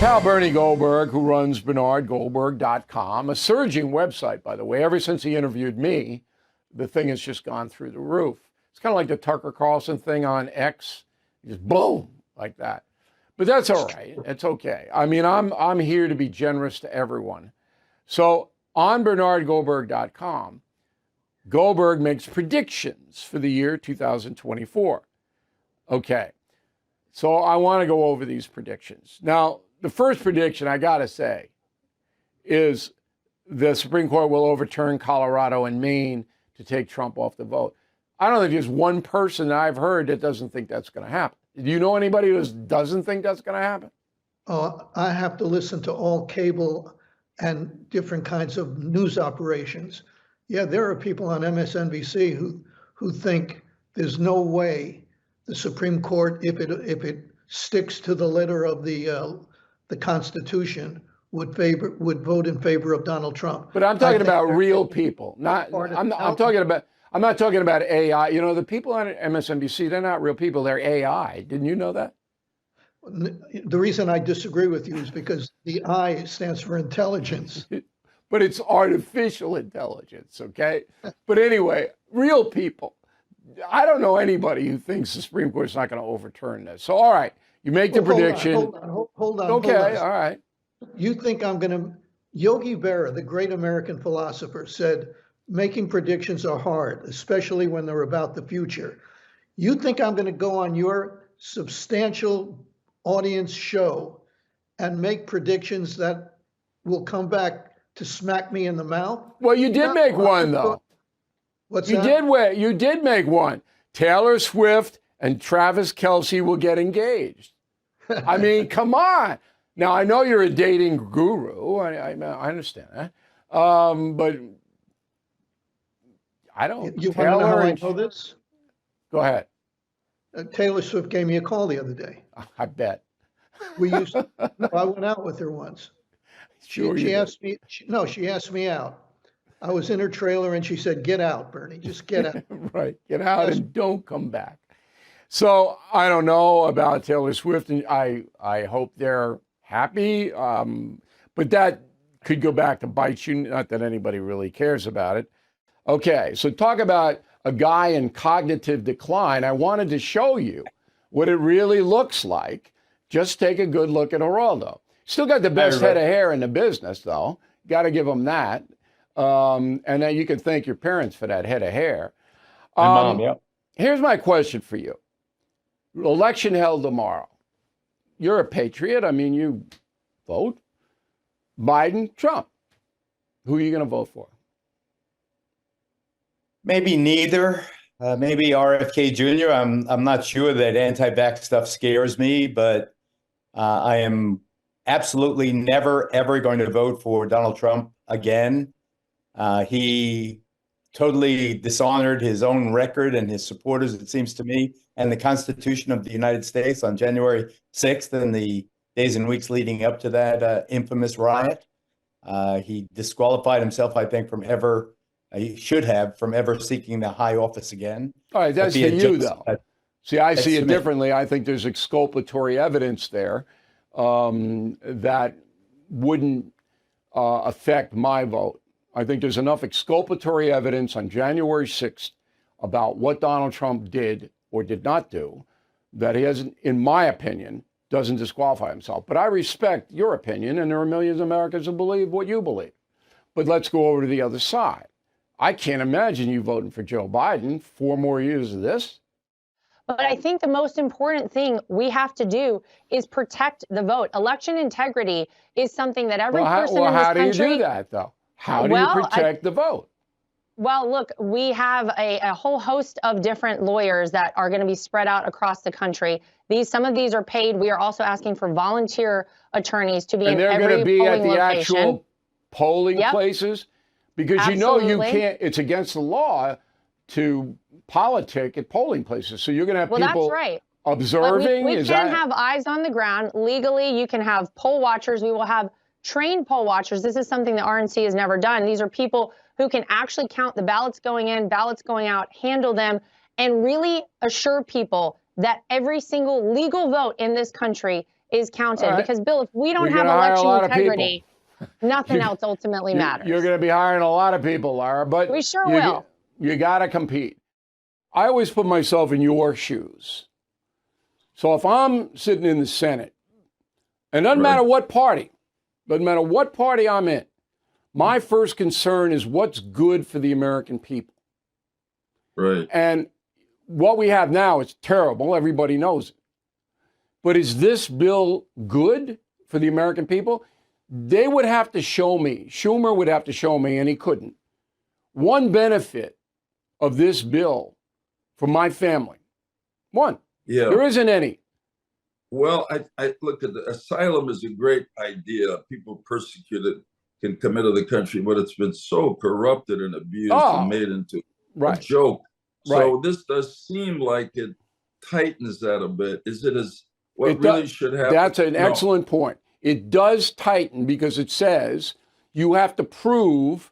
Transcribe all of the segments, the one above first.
pal Bernie Goldberg, who runs BernardGoldberg.com, a surging website, by the way. Ever since he interviewed me, the thing has just gone through the roof. It's kind of like the Tucker Carlson thing on X, just boom, like that. But that's all right. It's okay. I mean, I'm here to be generous to everyone. So on BernardGoldberg.com, Goldberg makes predictions for the year 2024. Okay, so I want to go over these predictions. Now, the first prediction, I got to say, is the Supreme Court will overturn Colorado and Maine to take Trump off the vote. I don't think there's one person that I've heard that doesn't think that's going to happen. Do you know anybody who doesn't think that's going to happen? I have to listen to all cable and different kinds of news operations. Yeah, there are people on MSNBC who think there's no way the Supreme Court, if it sticks to the letter of the Constitution, would vote in favor of Donald Trump. But I'm talking about real people, not. I'm not talking about AI. You know, the people on MSNBC, they're not real people. They're AI. Didn't you know that? The reason I disagree with you is because the I stands for intelligence. But it's artificial intelligence, okay? But anyway, real people. I don't know anybody who thinks the Supreme Court's not going to overturn this. So, all right, you make the prediction. Hold on. Okay, all right. You think I'm going to... Yogi Berra, the great American philosopher, said, making predictions are hard, especially when they're about the future. You think I'm going to go on your substantial audience show and make predictions that will come back to smack me in the mouth? Well, you did make one, though. What's you that? You did make one. Taylor Swift and Travis Kelce will get engaged. I mean, come on. Now, I know you're a dating guru. I understand that. But I don't... You want to know how I know this? Go ahead. Taylor Swift gave me a call the other day. I bet. I went out with her once. Sure she asked me, she asked me out. I was in her trailer and she said, "Get out, Bernie, just get out." Right, get out and don't come back. So I don't know about Taylor Swift, and I hope they're happy, but that could go back to bite you, not that anybody really cares about it. Okay, so talk about a guy in cognitive decline. I wanted to show you what it really looks like. Just take a good look at Geraldo. Still got the best head of hair in the business, though. Got to give him that. And then you can thank your parents for that head of hair. My mom, yeah. Here's my question for you. Election held tomorrow. You're a patriot. I mean, you vote. Biden, Trump. Who are you going to vote for? Maybe neither. Maybe RFK Jr. I'm not sure that anti-vax stuff scares me, but I am absolutely never, ever going to vote for Donald Trump again. He totally dishonored his own record and his supporters, it seems to me, and the Constitution of the United States on January 6th and the days and weeks leading up to that infamous riot. He disqualified himself, I think, from ever, he should have, from ever seeking the high office again. All right, that's for you, though. See, I see it differently. I think there's exculpatory evidence there that wouldn't affect my vote. I think there's enough exculpatory evidence on January 6th about what Donald Trump did or did not do that he hasn't, in my opinion, doesn't disqualify himself. But I respect your opinion, and there are millions of Americans who believe what you believe. But let's go over to the other side. I can't imagine you voting for Joe Biden 4 more years of this. But I think the most important thing we have to do is protect the vote. Election integrity is something that every person in this country... How do you do that, though? How do you protect the vote? Well, look, we have a whole host of different lawyers that are going to be spread out across the country. Some of these are paid. We are also asking for volunteer attorneys to be in every polling location. And they're going to be at the actual polling places? Because Absolutely. You know you can't, it's against the law to politic at polling places. So you're going to have people that's right. observing? We can have eyes on the ground. Legally, you can have poll watchers. We will have trained poll watchers. This is something the RNC has never done. These are people who can actually count the ballots going in, ballots going out, handle them, and really assure people that every single legal vote in this country is counted. All right. Because, Bill, if we don't You're have gonna hire a election lot of integrity, nothing else ultimately matters. You're going to be hiring a lot of people, Lara, but We sure will. You got to compete. I always put myself in your shoes. So if I'm sitting in the Senate, and doesn't matter what party, I'm in, my first concern is what's good for the American people. Right. And what we have now is terrible. Everybody knows it. But is this bill good for the American people? They would have to show me, Schumer would have to show me, and he couldn't, one benefit of this bill for my family. One. Yeah. There isn't any. Well, I look at the asylum is a great idea. People persecuted can come into the country, but it's been so corrupted and abused and made into a joke. So this does seem like it tightens that a bit. Is it as what really should happen? That's an excellent point. It does tighten because it says you have to prove,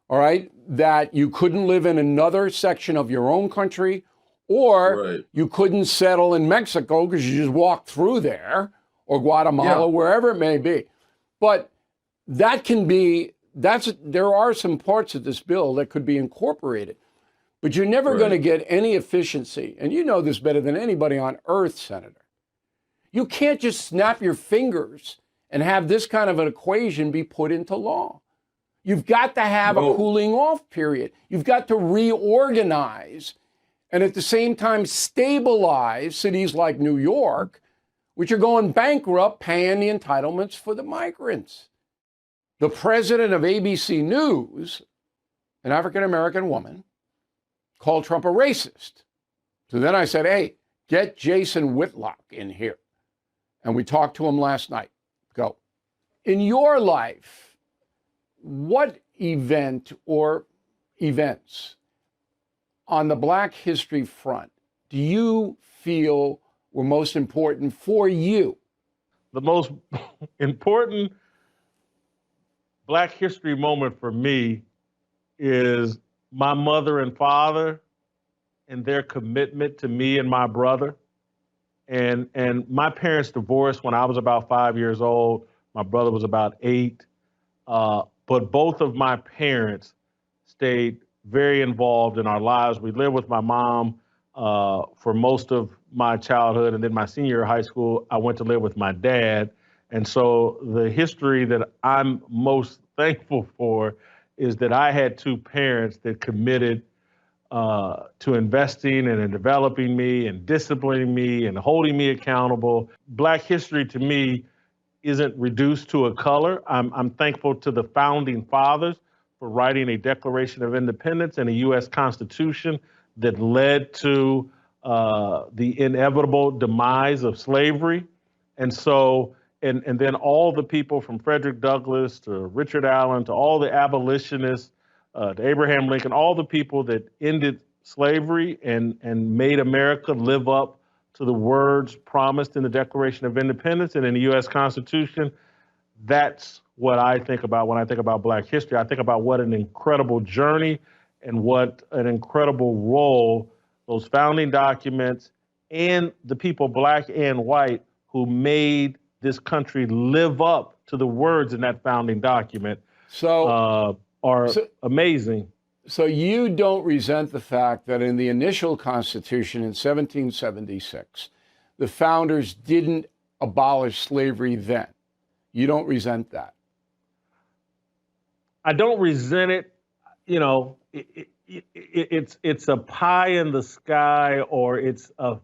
all right, that you couldn't live in another section of your own country, or you couldn't settle in Mexico because you just walked through there, or Guatemala, wherever it may be. But that can be, there are some parts of this bill that could be incorporated. But you're never going to get any efficiency. And you know this better than anybody on earth, Senator. You can't just snap your fingers and have this kind of an equation be put into law. You've got to have a cooling off period. You've got to reorganize and at the same time stabilize cities like New York, which are going bankrupt paying the entitlements for the migrants. The president of ABC News, an African-American woman, called Trump a racist. So then I said, hey, get Jason Whitlock in here. And we talked to him last night. Go. In your life, what event or events on the Black history front do you feel were most important for you? The most important Black history moment for me is my mother and father and their commitment to me and my brother. And my parents divorced when I was about 5 years old. My brother was about 8. But both of my parents stayed very involved in our lives. We lived with my mom for most of my childhood. And then my senior year of high school, I went to live with my dad. And so the history that I'm most thankful for is that I had two parents that committed to investing and in developing me and disciplining me and holding me accountable. Black history to me isn't reduced to a color. I'm thankful to the founding fathers for writing a Declaration of Independence and a U.S. Constitution that led to the inevitable demise of slavery. And so, and then all the people from Frederick Douglass to Richard Allen to all the abolitionists, to Abraham Lincoln, all the people that ended slavery and made America live up to the words promised in the Declaration of Independence and in the U.S. Constitution. That's what I think about when I think about Black history. I think about what an incredible journey and what an incredible role those founding documents and the people, Black and white, who made this country live up to the words in that founding document are amazing. So you don't resent the fact that in the initial Constitution in 1776, the founders didn't abolish slavery then. You don't resent that. I don't resent it. You know, it's a pie in the sky, or it's a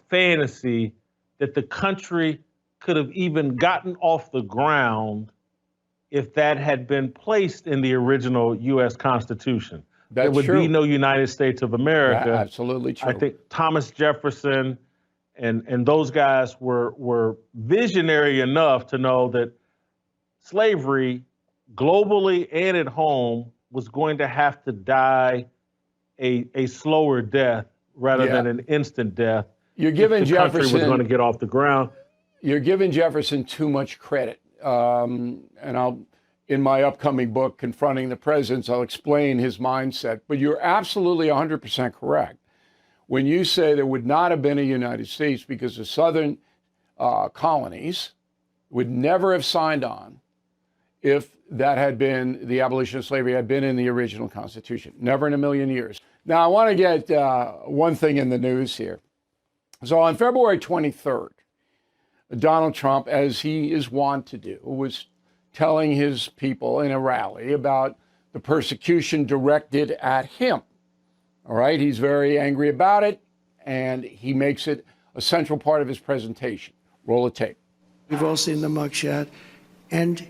fantasy that the country could have even gotten off the ground if that had been placed in the original U.S. Constitution. There would be no United States of America. Yeah, absolutely true. I think Thomas Jefferson and those guys were visionary enough to know that slavery, globally and at home, was going to have to die a slower death rather than an instant death. You're giving Jefferson, country was going to get off the ground. You're giving Jefferson too much credit. And I'll, in my upcoming book, Confronting the Presidents, I'll explain his mindset. But you're absolutely 100% correct when you say there would not have been a United States because the Southern colonies would never have signed on if that had been, the abolition of slavery had been in the original Constitution. Never in a million years. Now, I want to get one thing in the news here. So on February 23rd, Donald Trump, as he is wont to do, was telling his people in a rally about the persecution directed at him. All right, he's very angry about it, and he makes it a central part of his presentation. Roll the tape. We've all seen the mugshot, and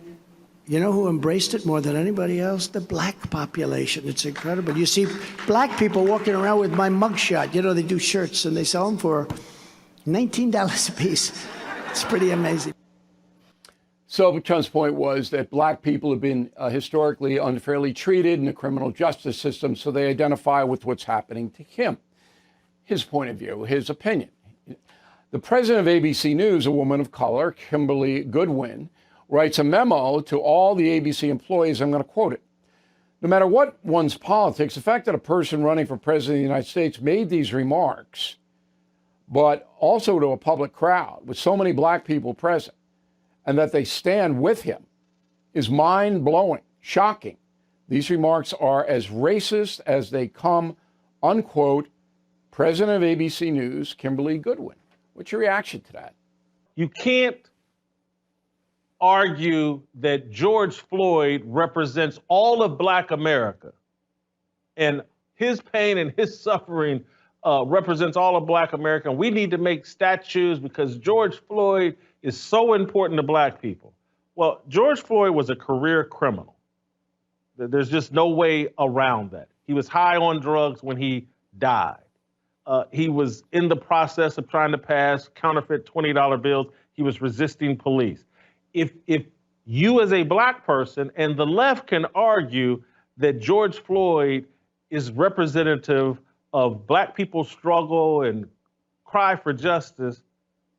you know who embraced it more than anybody else? The black population. It's incredible. You see black people walking around with my mugshot. You know, they do shirts, and they sell them for $19 a piece. It's pretty amazing. So Trump's point was that black people have been historically unfairly treated in the criminal justice system, so they identify with what's happening to him. His point of view, his opinion. The president of ABC News, a woman of color, Kimberly Goodwin, writes a memo to all the ABC employees. I'm going to quote it. No matter what one's politics, the fact that a person running for president of the United States made these remarks, but also to a public crowd with so many black people present, and that they stand with him, is mind-blowing, shocking. These remarks are as racist as they come, unquote, president of ABC News, Kimberly Goodwin. What's your reaction to that? You can't argue that George Floyd represents all of Black America, and his pain and his suffering represents all of Black America. And we need to make statues because George Floyd is so important to Black people. Well, George Floyd was a career criminal. There's just no way around that. He was high on drugs when he died. He was in the process of trying to pass counterfeit $20 bills. He was resisting police. If you as a Black person, and the left can argue that George Floyd is representative of Black people's struggle and cry for justice,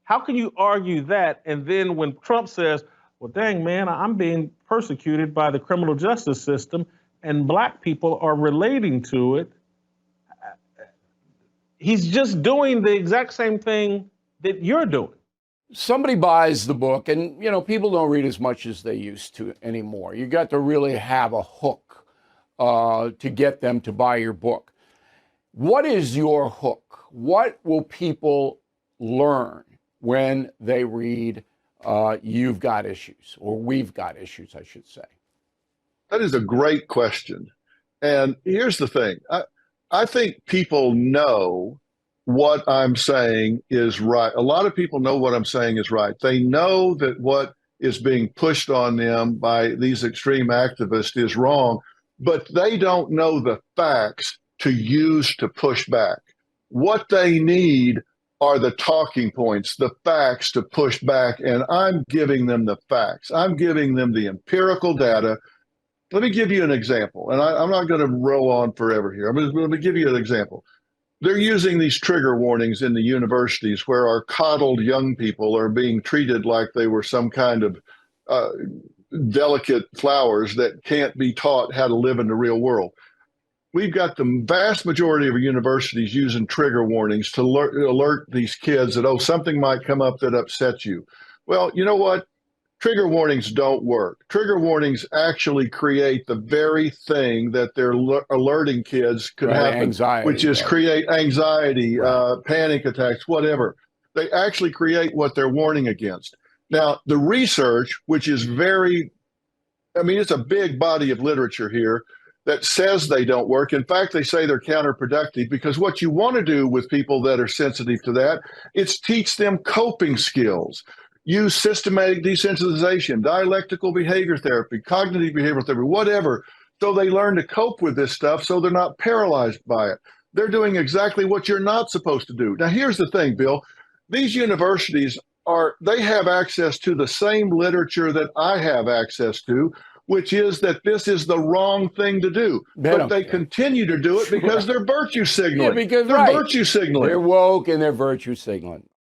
how can you argue that? And then when Trump says, well, dang, man, I'm being persecuted by the criminal justice system and Black people are relating to it, he's just doing the exact same thing that you're doing. Somebody buys the book, and, you know, people don't read as much as they used to anymore. You got to really have a hook to get them to buy your book. What is your hook? What will people learn when they read You've Got Issues, or We've Got Issues, I should say? That is a great question. And here's the thing. I think people know what I'm saying is right. A lot of people know what I'm saying is right. They know that what is being pushed on them by these extreme activists is wrong, but they don't know the facts to use to push back. What they need are the talking points, the facts to push back, and I'm giving them the facts. I'm giving them the empirical data. Let me give you an example, and I'm not going to roll on forever here. I'm going to give you an example. They're using these trigger warnings in the universities where our coddled young people are being treated like they were some kind of delicate flowers that can't be taught how to live in the real world. We've got the vast majority of our universities using trigger warnings to alert these kids that, oh, something might come up that upsets you. Well, you know what? Trigger warnings don't work. Trigger warnings actually create the very thing that they're alerting kids could happen, anxiety, which is create anxiety, panic attacks, whatever. They actually create what they're warning against. Now, the research, which is it's a big body of literature here that says they don't work. In fact, they say they're counterproductive, because what you want to do with people that are sensitive to that is teach them coping skills. Use systematic desensitization, dialectical behavior therapy, cognitive behavioral therapy, whatever, so they learn to cope with this stuff so they're not paralyzed by it. They're doing exactly what you're not supposed to do. Now, here's the thing, Bill. These universities they have access to the same literature that I have access to, which is that this is the wrong thing to do. But they continue to do it because they're virtue signaling. Yeah, because they're virtue signaling. They're woke and they're virtue signaling.